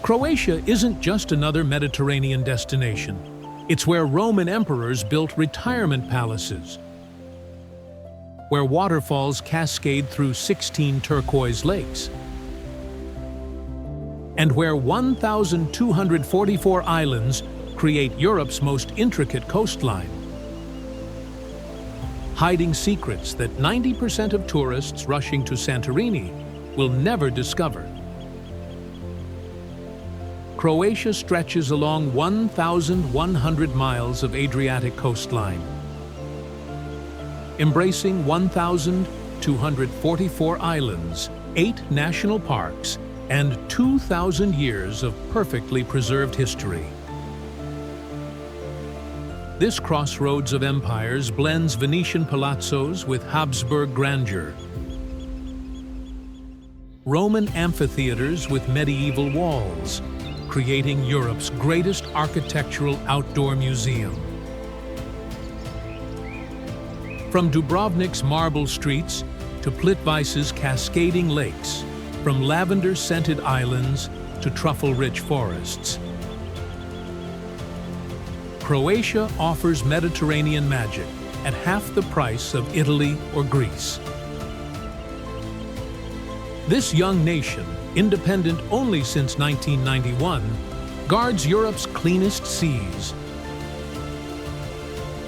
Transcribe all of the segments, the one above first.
Croatia isn't just another Mediterranean destination. It's where Roman emperors built retirement palaces, where waterfalls cascade through 16 turquoise lakes, and where 1,244 islands create Europe's most intricate coastline, hiding secrets that 90% of tourists rushing to Santorini will never discover. Croatia stretches along 1,100 miles of Adriatic coastline, embracing 1,244 islands, 8 national parks, and 2,000 years of perfectly preserved history. This crossroads of empires blends Venetian palazzos with Habsburg grandeur, Roman amphitheaters with medieval walls, creating Europe's greatest architectural outdoor museum. From Dubrovnik's marble streets to Plitvice's cascading lakes, from lavender-scented islands to truffle-rich forests, Croatia offers Mediterranean magic at half the price of Italy or Greece. This young nation, independent only since 1991, guards Europe's cleanest seas,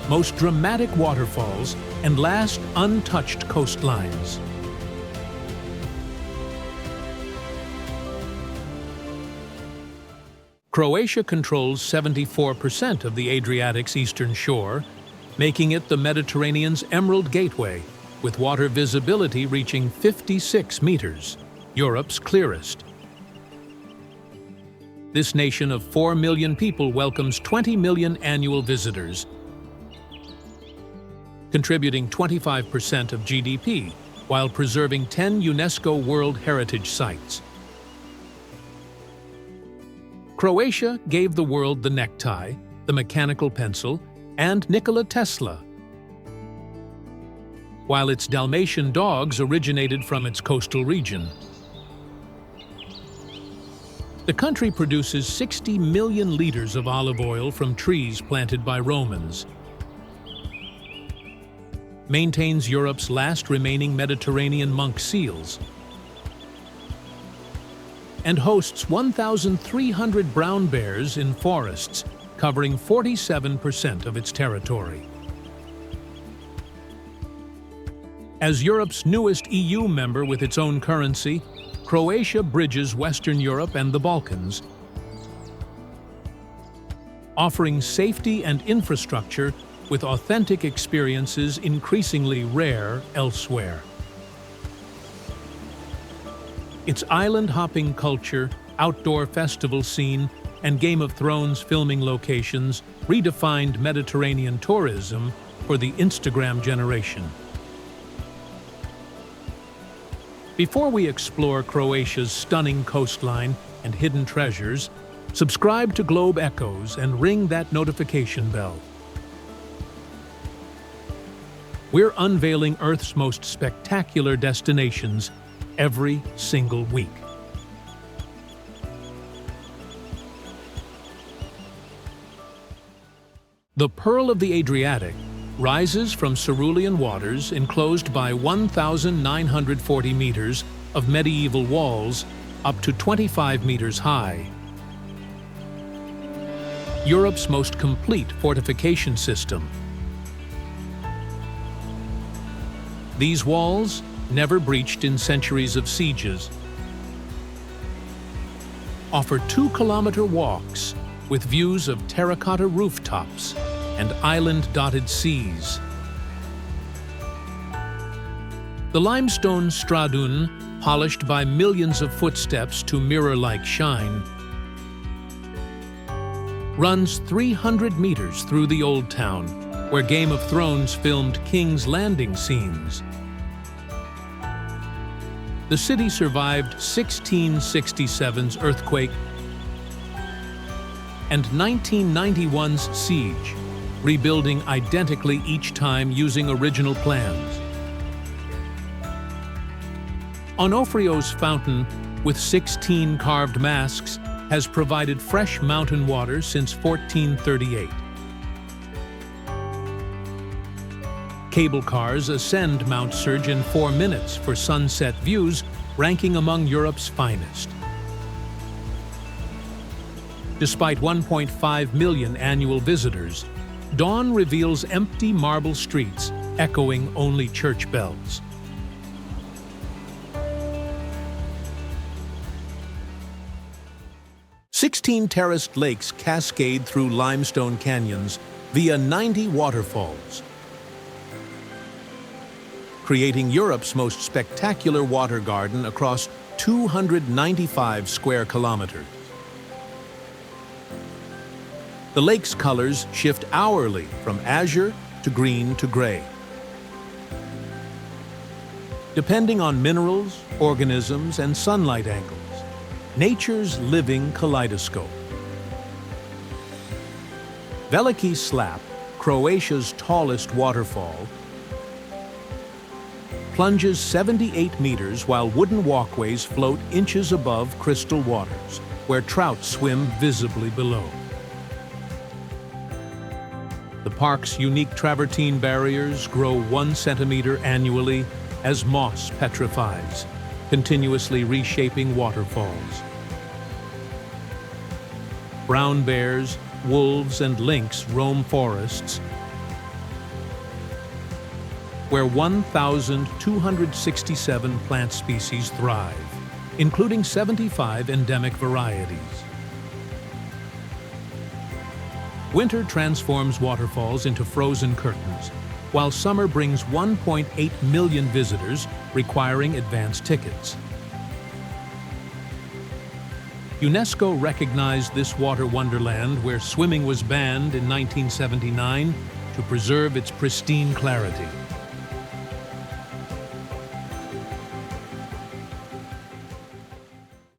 most dramatic waterfalls, and last untouched coastlines. Croatia controls 74% of the Adriatic's eastern shore, making it the Mediterranean's Emerald Gateway, with water visibility reaching 56 meters. Europe's clearest. This nation of 4 million people welcomes 20 million annual visitors, contributing 25% of GDP, while preserving 10 UNESCO World Heritage Sites. Croatia gave the world the necktie, the mechanical pencil, and Nikola Tesla, while its Dalmatian dogs originated from its coastal region. The country produces 60 million liters of olive oil from trees planted by Romans, maintains Europe's last remaining Mediterranean monk seals, and hosts 1,300 brown bears in forests covering 47% of its territory. As Europe's newest EU member with its own currency, Croatia bridges Western Europe and the Balkans, offering safety and infrastructure with authentic experiences increasingly rare elsewhere. Its island-hopping culture, outdoor festival scene, and Game of Thrones filming locations redefined Mediterranean tourism for the Instagram generation. Before we explore Croatia's stunning coastline and hidden treasures, subscribe to Globe Echoes and ring that notification bell. We're unveiling Earth's most spectacular destinations every single week. The Pearl of the Adriatic rises from cerulean waters enclosed by 1,940 meters of medieval walls up to 25 meters high. Europe's most complete fortification system. These walls, never breached in centuries of sieges, offer 2-kilometer walks with views of terracotta rooftops and island-dotted seas. The limestone stradun, polished by millions of footsteps to mirror-like shine, runs 300 meters through the Old Town, where Game of Thrones filmed King's Landing scenes. The city survived 1667's earthquake and 1991's siege, rebuilding identically each time using original plans. Onofrio's fountain, with 16 carved masks, has provided fresh mountain water since 1438. Cable cars ascend Mount Surge in 4 minutes for sunset views, ranking among Europe's finest. Despite 1.5 million annual visitors, dawn reveals empty marble streets, echoing only church bells. "16 terraced lakes cascade through limestone canyons via 90 waterfalls, creating Europe's most spectacular water garden across 295 square kilometers. The lake's colors shift hourly from azure to green to gray, depending on minerals, organisms, and sunlight angles. Nature's living kaleidoscope. Veliki Slap, Croatia's tallest waterfall, plunges 78 meters while wooden walkways float inches above crystal waters, where trout swim visibly below. The park's unique travertine barriers grow 1 centimeter annually as moss petrifies, continuously reshaping waterfalls. Brown bears, wolves, and lynx roam forests, where 1,267 plant species thrive, including 75 endemic varieties. Winter transforms waterfalls into frozen curtains, while summer brings 1.8 million visitors, requiring advance tickets. UNESCO recognized this water wonderland, where swimming was banned in 1979, to preserve its pristine clarity.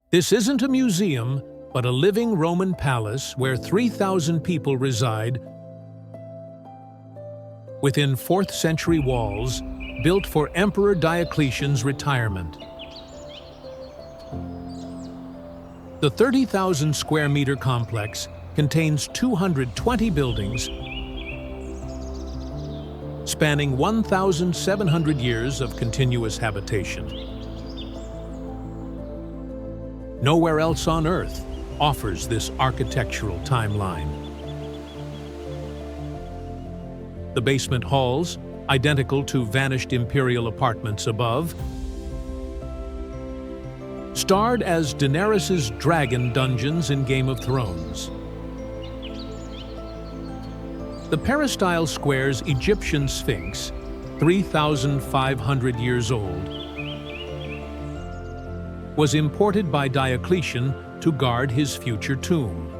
This isn't a museum, but a living Roman palace where 3,000 people reside within 4th century walls built for Emperor Diocletian's retirement. The 30,000 square meter complex contains 220 buildings spanning 1,700 years of continuous habitation. Nowhere else on Earth offers this architectural timeline. The basement halls, identical to vanished imperial apartments above, starred as Daenerys's dragon dungeons in Game of Thrones. The peristyle square's Egyptian Sphinx, 3,500 years old, was imported by Diocletian to guard his future tomb.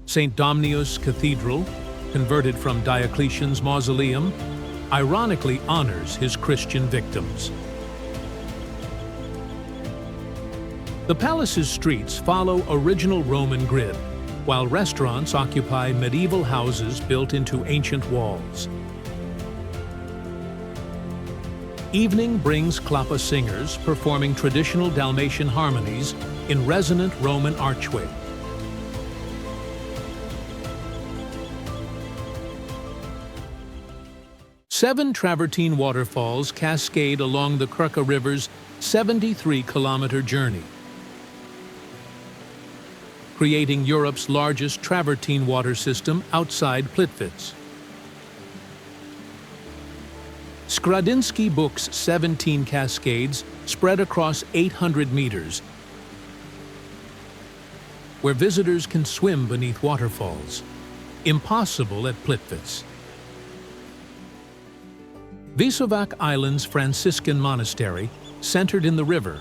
St. Domnius Cathedral, converted from Diocletian's mausoleum, ironically honors his Christian victims. The palace's streets follow original Roman grid, while restaurants occupy medieval houses built into ancient walls. Evening brings klapa singers performing traditional Dalmatian harmonies in resonant Roman archway. Seven travertine waterfalls cascade along the KRKA River's 73-kilometer journey, creating Europe's largest travertine water system outside Plitvice. Skradinsky books 17 cascades spread across 800 meters, where visitors can swim beneath waterfalls, impossible at Plitvice. Visovac Island's Franciscan monastery, centered in the river,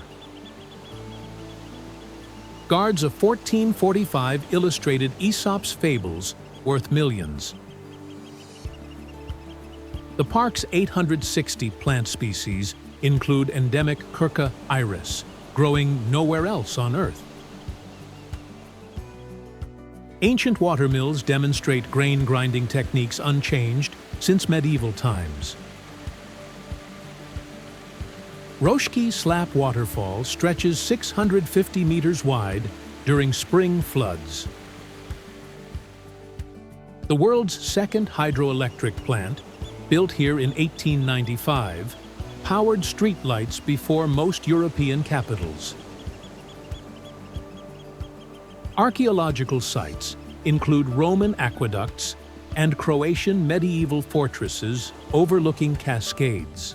guards a 1445 illustrated Aesop's fables worth millions. The park's 860 plant species include endemic KRKA iris, growing nowhere else on Earth. Ancient watermills demonstrate grain grinding techniques unchanged since medieval times. Roški Slap waterfall stretches 650 meters wide during spring floods. The world's second hydroelectric plant, built here in 1895, powered streetlights before most European capitals. Archaeological sites include Roman aqueducts and Croatian medieval fortresses overlooking cascades.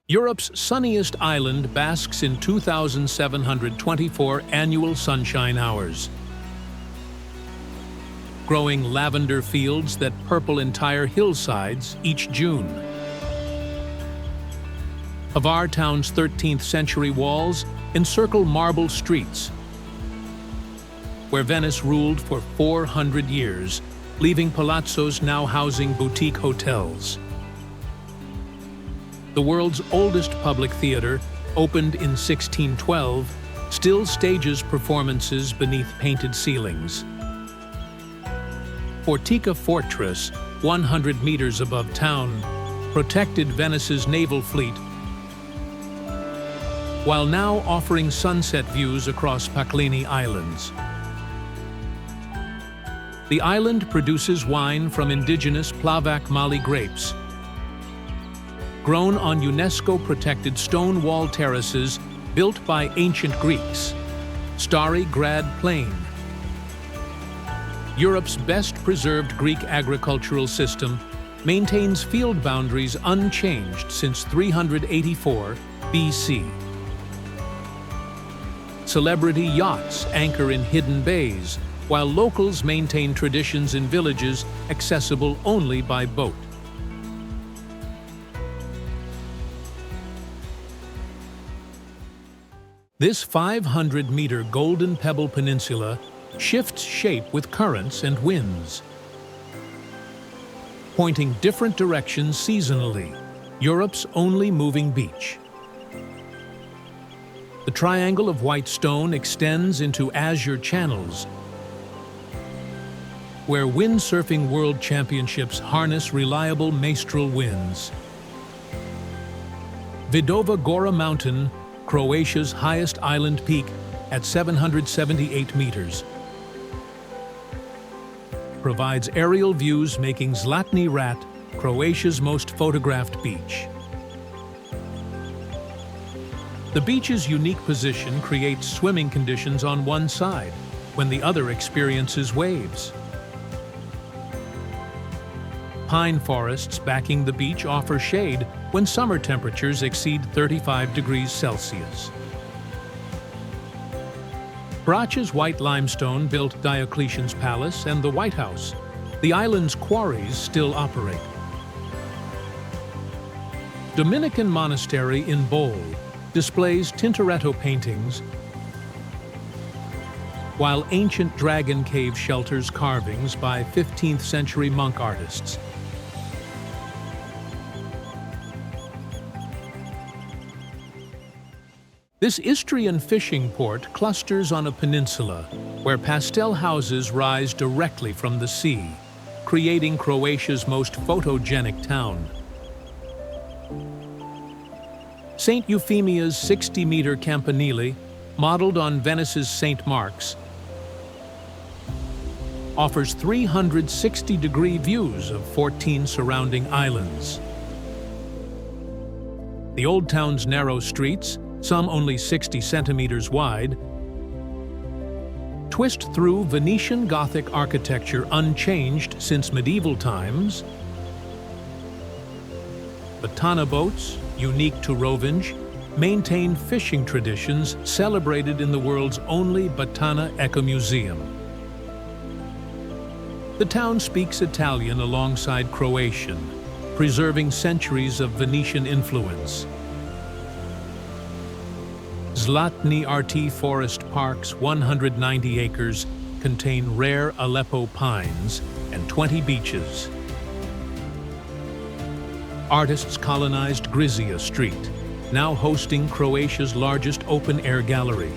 Europe's sunniest island basks in 2,724 annual sunshine hours, growing lavender fields that purple entire hillsides each June. Hvar town's 13th century walls encircle marble streets, where Venice ruled for 400 years, leaving palazzos now housing boutique hotels. The world's oldest public theater, opened in 1612, still stages performances beneath painted ceilings. Fortica Fortress, 100 meters above town, protected Venice's naval fleet, while now offering sunset views across Paklini Islands. The island produces wine from indigenous Plavac Mali grapes, grown on UNESCO-protected stone wall terraces built by ancient Greeks. Starry Grad Plain, Europe's best-preserved Greek agricultural system, maintains field boundaries unchanged since 384 BC. Celebrity yachts anchor in hidden bays, while locals maintain traditions in villages accessible only by boat. This 500-meter Golden Pebble Peninsula shifts shape with currents and winds, pointing different directions seasonally, Europe's only moving beach. The triangle of white stone extends into azure channels, where windsurfing world championships harness reliable maestral winds. Vidova Gora Mountain, Croatia's highest island peak at 778 meters, provides aerial views making Zlatni Rat Croatia's most photographed beach. The beach's unique position creates swimming conditions on one side, when the other experiences waves. Pine forests backing the beach offer shade when summer temperatures exceed 35 degrees Celsius. BRAČ's white limestone built Diocletian's Palace and the White House. The island's quarries still operate. Dominican Monastery in Bol displays Tintoretto paintings, while ancient dragon cave shelters carvings by 15th century monk artists. This Istrian fishing port clusters on a peninsula where pastel houses rise directly from the sea, creating Croatia's most photogenic town. St. Euphemia's 60-meter campanile, modeled on Venice's St. Mark's, offers 360-degree views of 14 surrounding islands. The old town's narrow streets, some only 60 centimeters wide, twist through Venetian Gothic architecture unchanged since medieval times. Batana boats, unique to ROVINJ, maintain fishing traditions celebrated in the world's only Batana Eco-Museum. The town speaks Italian alongside Croatian, preserving centuries of Venetian influence. ZLATNI RT Forest Park's 190 acres contain rare Aleppo pines and 20 beaches. Artists colonized Grizia Street, now hosting Croatia's largest open-air gallery.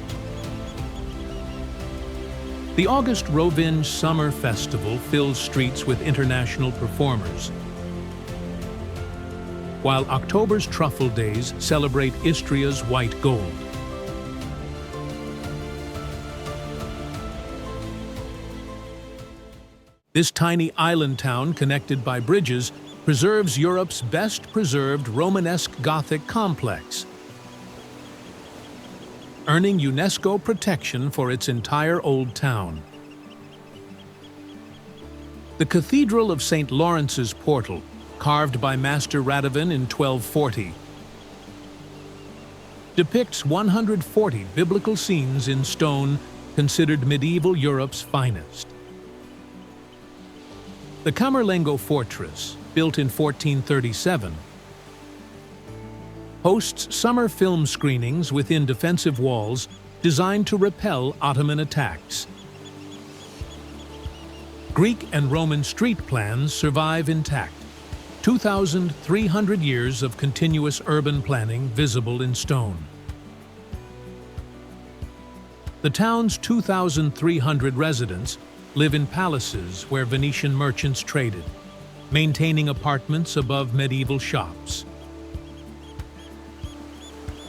The August ROVINJ Summer Festival fills streets with international performers, while October's Truffle Days celebrate Istria's white gold. This tiny island town, connected by bridges, preserves Europe's best-preserved Romanesque Gothic complex, earning UNESCO protection for its entire old town. The Cathedral of St. Lawrence's portal, carved by Master Radovan in 1240, depicts 140 biblical scenes in stone considered medieval Europe's finest. The Camerlengo Fortress, built in 1437, hosts summer film screenings within defensive walls designed to repel Ottoman attacks. Greek and Roman street plans survive intact, 2,300 years of continuous urban planning visible in stone. The town's 2,300 residents live in palaces where Venetian merchants traded, maintaining apartments above medieval shops.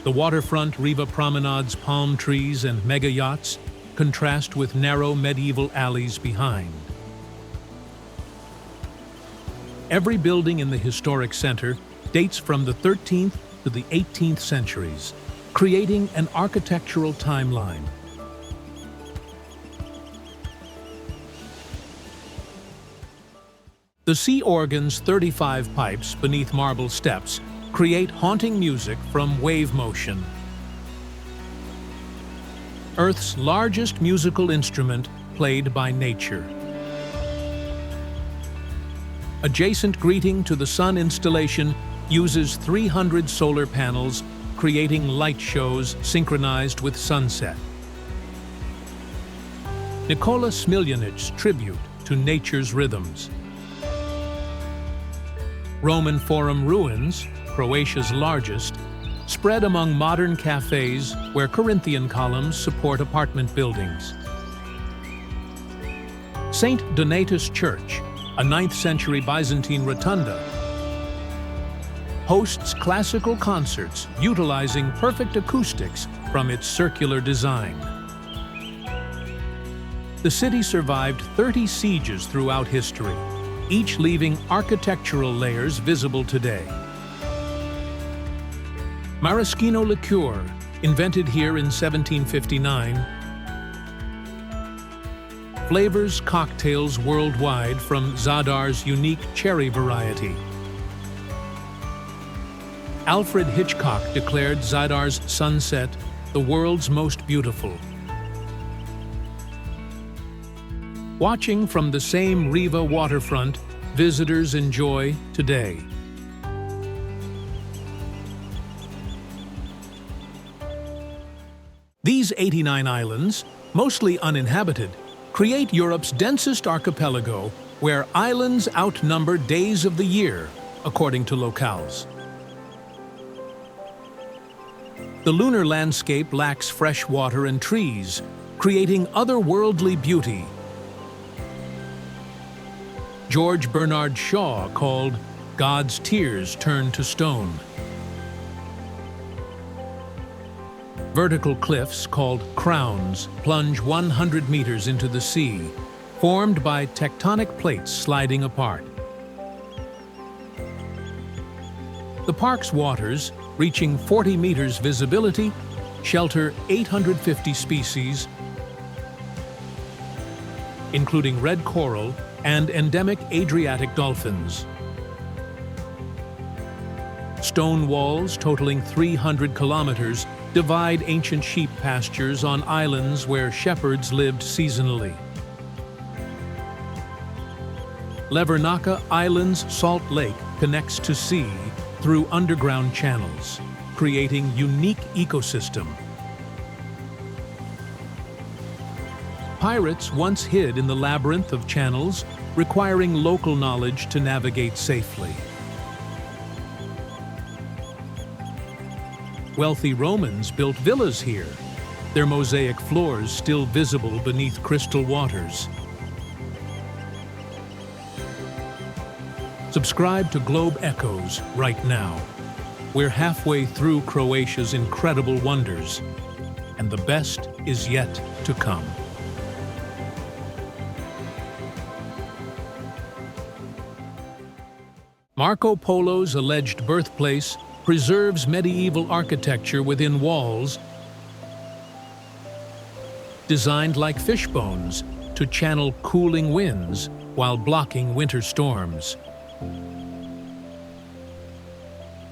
The waterfront Riva promenade's palm trees and mega yachts contrast with narrow medieval alleys behind. Every building in the historic center dates from the 13th to the 18th centuries, creating an architectural timeline. The sea organ's 35 pipes beneath marble steps create haunting music from wave motion. Earth's largest musical instrument played by nature. Adjacent greeting to the sun installation uses 300 solar panels, creating light shows synchronized with sunset. Nikola Smiljanic's tribute to nature's rhythms. Roman Forum ruins, Croatia's largest, spread among modern cafes where Corinthian columns support apartment buildings. St. Donatus Church, a 9th century Byzantine rotunda, hosts classical concerts utilizing perfect acoustics from its circular design. The city survived 30 sieges throughout history, each leaving architectural layers visible today. Maraschino liqueur, invented here in 1759, flavors cocktails worldwide from Zadar's unique cherry variety. Alfred Hitchcock declared Zadar's sunset the world's most beautiful. Watching from the same Riva waterfront, visitors enjoy today. These 89 islands, mostly uninhabited, create Europe's densest archipelago, where islands outnumber days of the year, according to locales. The lunar landscape lacks fresh water and trees, creating otherworldly beauty. George Bernard Shaw called God's tears turned to stone. Vertical cliffs called crowns plunge 100 meters into the sea, formed by tectonic plates sliding apart. The park's waters, reaching 40 meters visibility, shelter 850 species, including red coral and endemic Adriatic dolphins. Stone walls totaling 300 kilometers divide ancient sheep pastures on islands where shepherds lived seasonally. Levernaka Island's salt lake connects to sea through underground channels, creating unique ecosystem. Pirates once hid in the labyrinth of channels, requiring local knowledge to navigate safely. Wealthy Romans built villas here, their mosaic floors still visible beneath crystal waters. Subscribe to Globe Echoes right now. We're halfway through Croatia's incredible wonders, and the best is yet to come. Marco Polo's alleged birthplace preserves medieval architecture within walls designed like fish bones to channel cooling winds while blocking winter storms.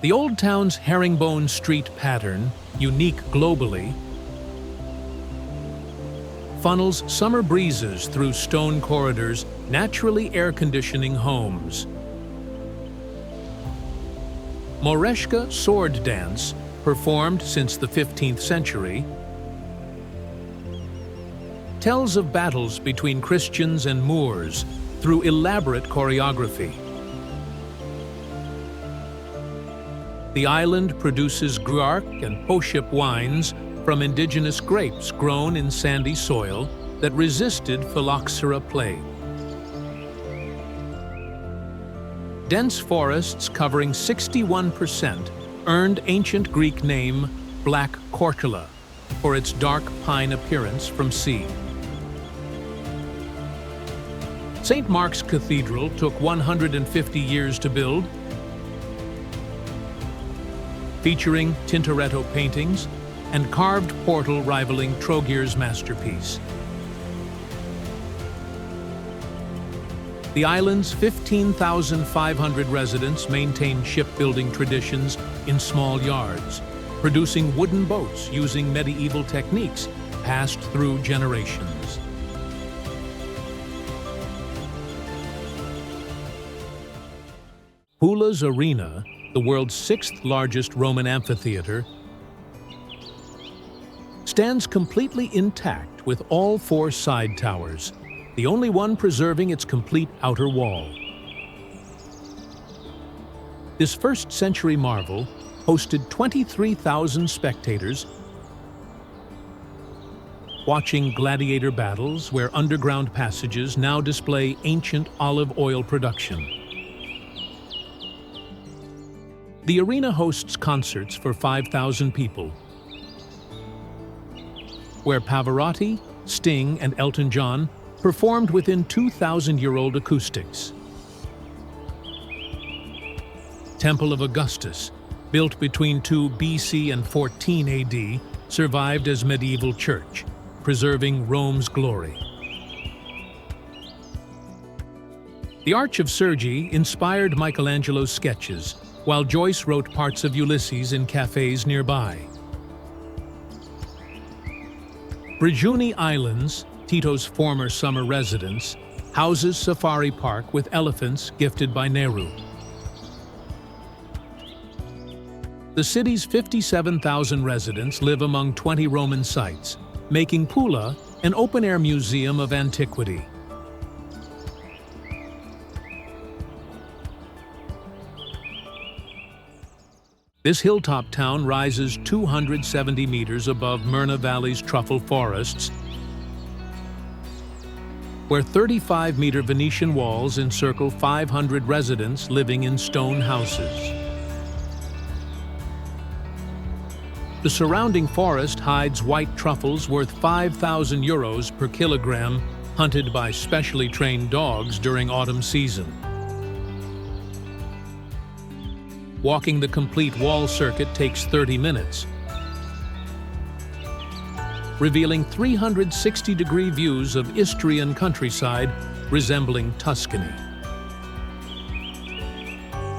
The old town's herringbone street pattern, unique globally, funnels summer breezes through stone corridors, naturally air-conditioning homes. Moreshka sword dance, performed since the 15th century, tells of battles between Christians and Moors through elaborate choreography. The island produces Hvar and Poship wines from indigenous grapes grown in sandy soil that resisted phylloxera plague. Dense forests covering 61% earned ancient Greek name Black KORČULA for its dark pine appearance from sea. St. Mark's Cathedral took 150 years to build, featuring Tintoretto paintings and carved portal rivaling TROGIR's masterpiece. The island's 15,500 residents maintain shipbuilding traditions in small yards, producing wooden boats using medieval techniques passed through generations. PULA's arena, the world's 6th largest Roman amphitheater, stands completely intact with all 4 side towers, the only one preserving its complete outer wall. This 1st century marvel hosted 23,000 spectators watching gladiator battles where underground passages now display ancient olive oil production. The arena hosts concerts for 5,000 people, where Pavarotti, Sting, and Elton John performed within 2,000-year-old acoustics. Temple of Augustus, built between 2 BC and 14 AD, survived as medieval church, preserving Rome's glory. The Arch of Surgery inspired Michelangelo's sketches, while Joyce wrote parts of Ulysses in cafes nearby. Brigiuni Islands, Tito's former summer residence, houses Safari Park with elephants gifted by Nehru. The city's 57,000 residents live among 20 Roman sites, making PULA an open-air museum of antiquity. This hilltop town rises 270 meters above Mirna Valley's truffle forests, where 35-meter Venetian walls encircle 500 residents living in stone houses. The surrounding forest hides white truffles worth 5,000 euros per kilogram, hunted by specially trained dogs during autumn season. Walking the complete wall circuit takes 30 minutes, revealing 360-degree views of Istrian countryside resembling Tuscany.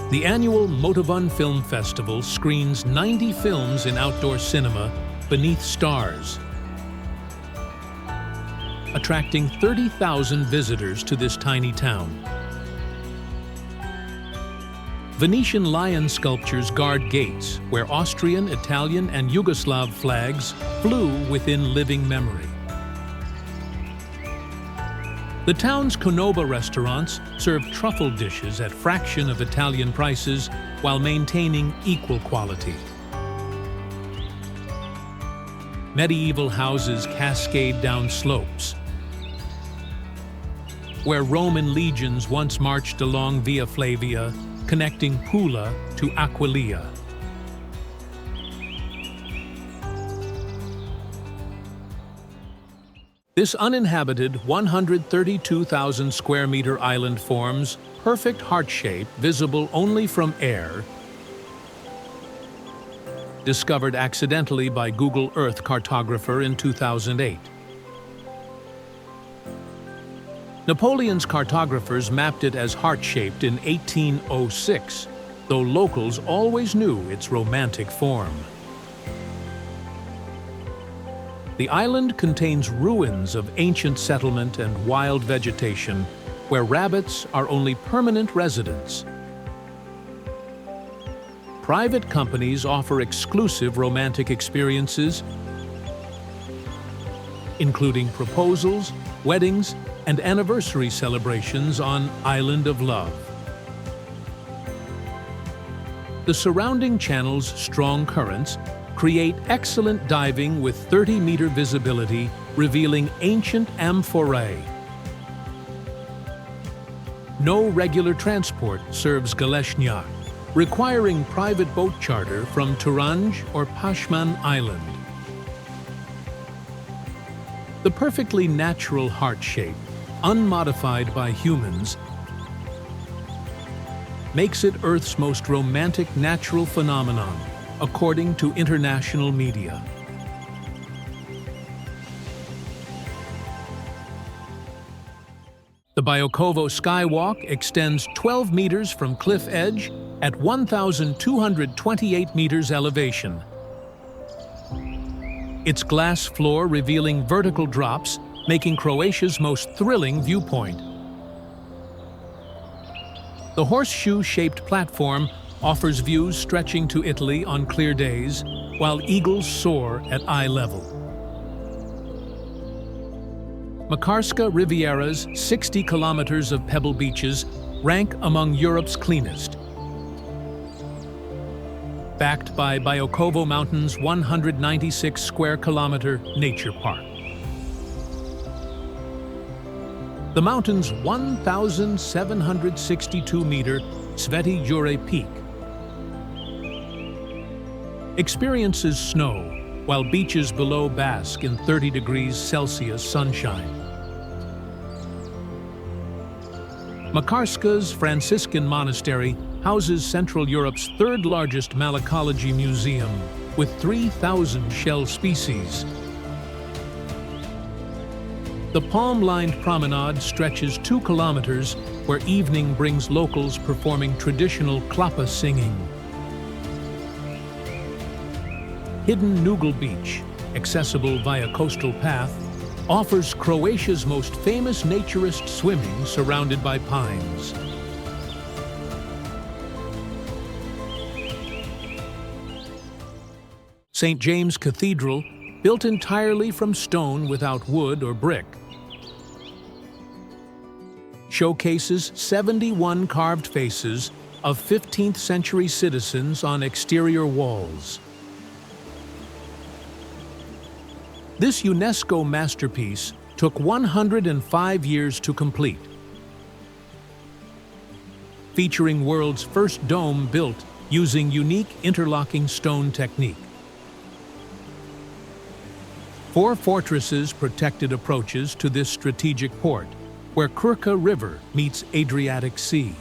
The annual MOTOVUN Film Festival screens 90 films in outdoor cinema beneath stars, attracting 30,000 visitors to this tiny town. Venetian lion sculptures guard gates where Austrian, Italian, and Yugoslav flags flew within living memory. The town's Konoba restaurants serve truffle dishes at fraction of Italian prices while maintaining equal quality. medieval houses cascade down slopes. Where Roman legions once marched along Via Flavia, connecting PULA to Aquileia. This uninhabited 132,000 square meter island forms perfect heart shape visible only from air, discovered accidentally by Google Earth cartographer in 2008. Napoleon's cartographers mapped it as heart-shaped in 1806, though locals always knew its romantic form. The island contains ruins of ancient settlement and wild vegetation, where rabbits are only permanent residents. Private companies offer exclusive romantic experiences, including proposals, weddings, and anniversary celebrations on Island of Love. The surrounding channel's strong currents create excellent diving with 30-meter visibility, revealing ancient amphorae. No regular transport serves GALESNJAK, requiring private boat charter from TROGIR or Pashman Island. The perfectly natural heart shape, unmodified by humans, makes it Earth's most romantic natural phenomenon, according to international media. The BIOKOVO skywalk extends 12 meters from cliff edge at 1,228 meters elevation. Its glass floor revealing vertical drops, making Croatia's most thrilling viewpoint. The horseshoe-shaped platform offers views stretching to Italy on clear days, while eagles soar at eye level. MAKARSKA Riviera's 60 kilometers of pebble beaches rank among Europe's cleanest. Backed by BIOKOVO Mountain's 196 square kilometer nature park. The mountain's 1,762-meter Sveti Jure Peak experiences snow, while beaches below bask in 30 degrees Celsius sunshine. Makarska's Franciscan Monastery houses Central Europe's third-largest malacology museum, with 3,000 shell species. The palm-lined promenade stretches 2 kilometers, where evening brings locals performing traditional klapa singing. Hidden Nugel Beach, accessible via coastal path, offers Croatia's most famous naturist swimming surrounded by pines. St. James Cathedral, built entirely from stone without wood or brick, showcases 71 carved faces of 15th century citizens on exterior walls. This UNESCO masterpiece took 105 years to complete, featuring world's first dome built using unique interlocking stone technique. 4 fortresses protected approaches to this strategic port, where KRKA River meets Adriatic Sea.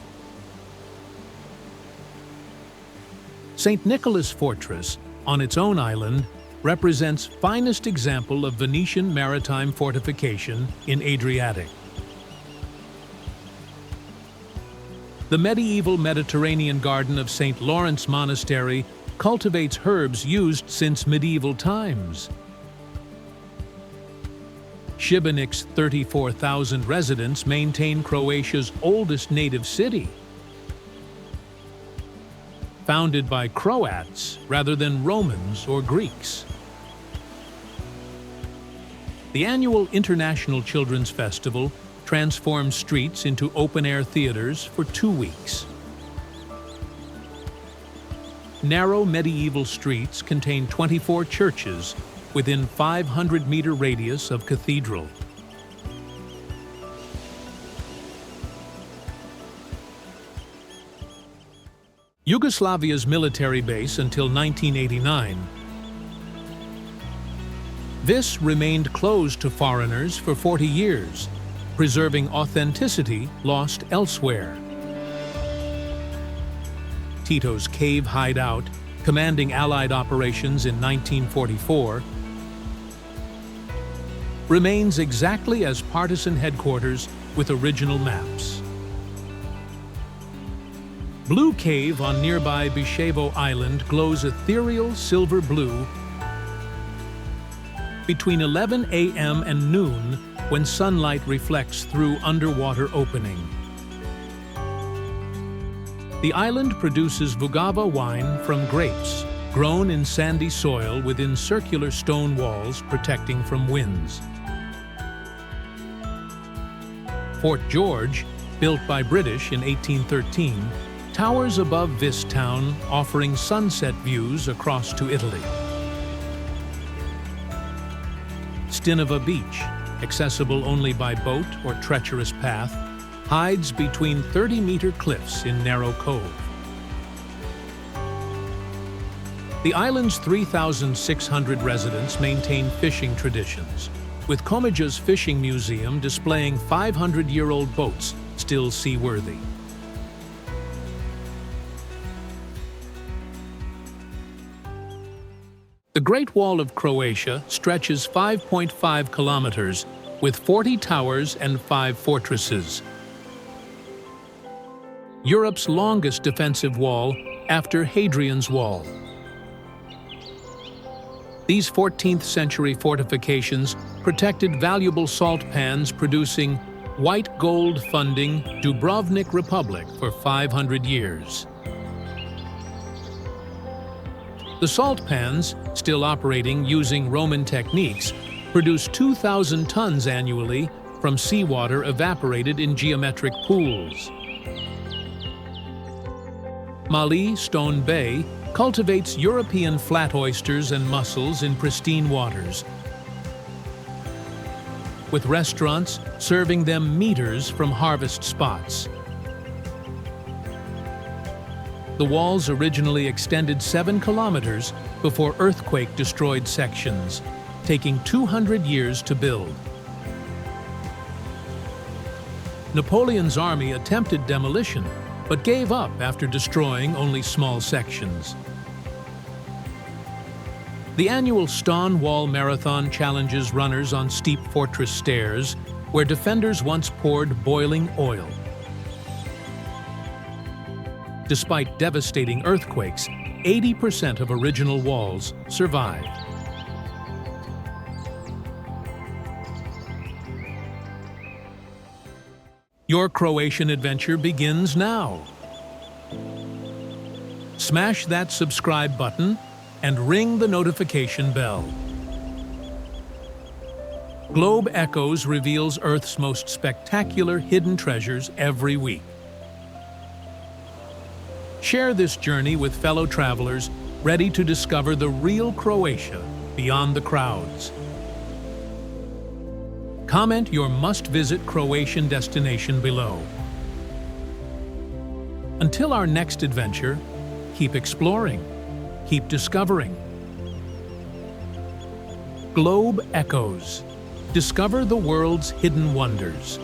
St. Nicholas Fortress, on its own island, represents finest example of Venetian maritime fortification in Adriatic. The medieval Mediterranean garden of St. Lawrence Monastery cultivates herbs used since medieval times. Šibenik's 34,000 residents maintain Croatia's oldest native city, founded by Croats rather than Romans or Greeks. The annual International Children's Festival transforms streets into open-air theaters for 2 weeks. Narrow medieval streets contain 24 churches, within 500-meter radius of cathedral. Yugoslavia's military base until 1989. This remained closed to foreigners for 40 years, preserving authenticity lost elsewhere. Tito's cave hideout, commanding Allied operations in 1944, remains exactly as partisan headquarters with original maps. Blue Cave on nearby Bishevo Island glows ethereal silver blue between 11 a.m. and noon when sunlight reflects through underwater opening. The island produces Vugava wine from grapes, grown in sandy soil within circular stone walls protecting from winds. Fort George, built by British in 1813, towers above this town, offering sunset views across to Italy. Stinova Beach, accessible only by boat or treacherous path, hides between 30-meter cliffs in narrow cove. The island's 3,600 residents maintain fishing traditions, with Komija's Fishing Museum displaying 500-year-old boats still seaworthy. The Great Wall of Croatia stretches 5.5 kilometers with 40 towers and 5 fortresses. Europe's longest defensive wall after Hadrian's Wall. These 14th-century fortifications protected valuable salt pans producing white gold funding Dubrovnik Republic for 500 years. The salt pans, still operating using Roman techniques, produce 2,000 tons annually from seawater evaporated in geometric pools. Mali Stone Bay cultivates European flat oysters and mussels in pristine waters, with restaurants serving them meters from harvest spots. The walls originally extended 7 kilometers before earthquake destroyed sections, taking 200 years to build. Napoleon's army attempted demolition, but gave up after destroying only small sections. The annual STON Wall Marathon challenges runners on steep fortress stairs, where defenders once poured boiling oil. Despite devastating earthquakes, 80% of original walls survived. Your Croatian adventure begins now. Smash that subscribe button and ring the notification bell. Globe Echoes reveals Earth's most spectacular hidden treasures every week. Share this journey with fellow travelers ready to discover the real Croatia beyond the crowds. Comment your must-visit Croatian destination below. Until our next adventure, keep exploring, keep discovering. Globe Echoes. Discover the world's hidden wonders.